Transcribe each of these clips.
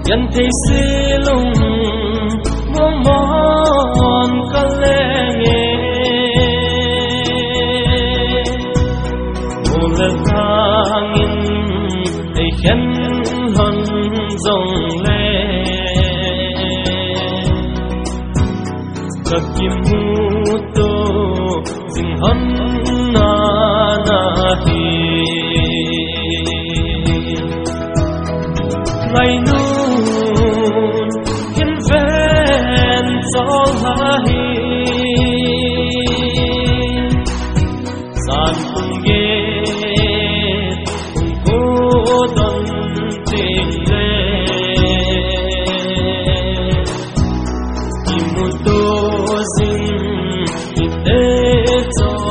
nhân thế xí lùng mong mòn có lẽ nghe một lần thang in để khen hơn dòng lệ các kim hút tô dình hơn na hi ngày nun hiên ven gió hi san cùng ghé cùng cố đón tình lệ kim một tô dinh ít để cho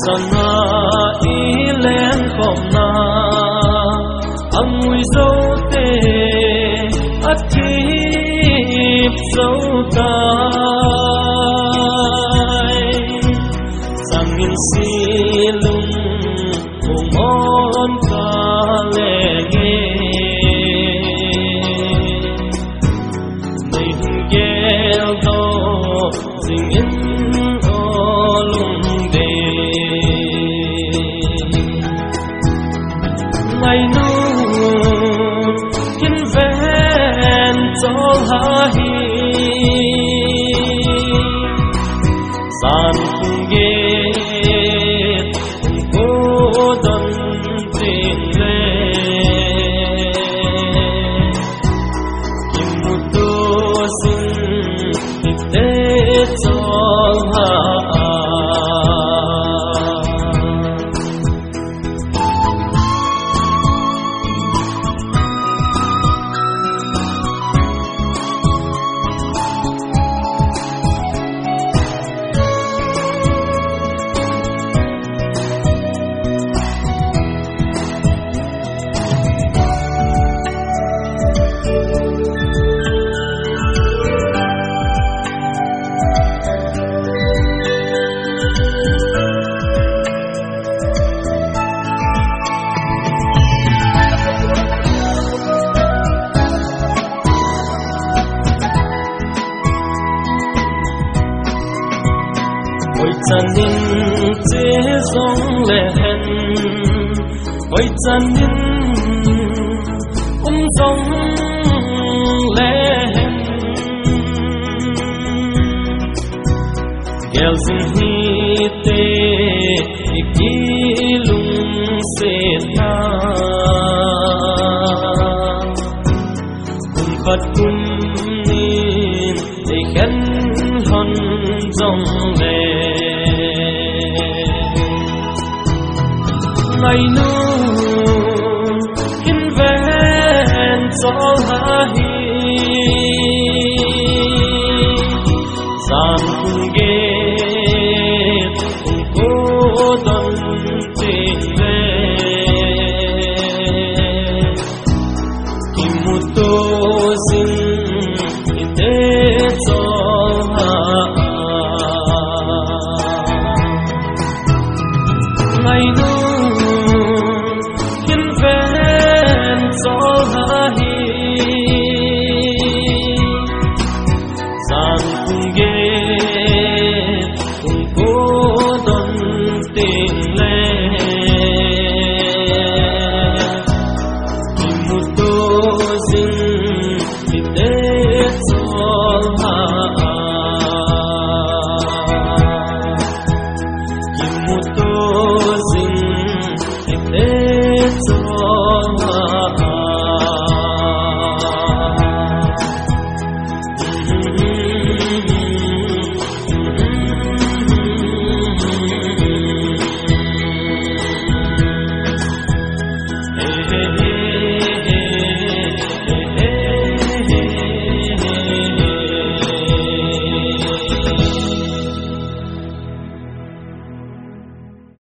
sana ilen khomna angui zo te athip zo tai sangin silum umon kalenge nei gel do singin ngày nun hiên ven gió hi san cùng ghé cùng cố đón tình lệ kim một tô xin ít để cho ôi chân nín chế giống lệ hẹn ôi chân nín giống lệ hẹn kêu xin hi tê kỳ lung xê ta cùng phật cùng nín để khen hơn dòng lệ ngày nun hiên ven gió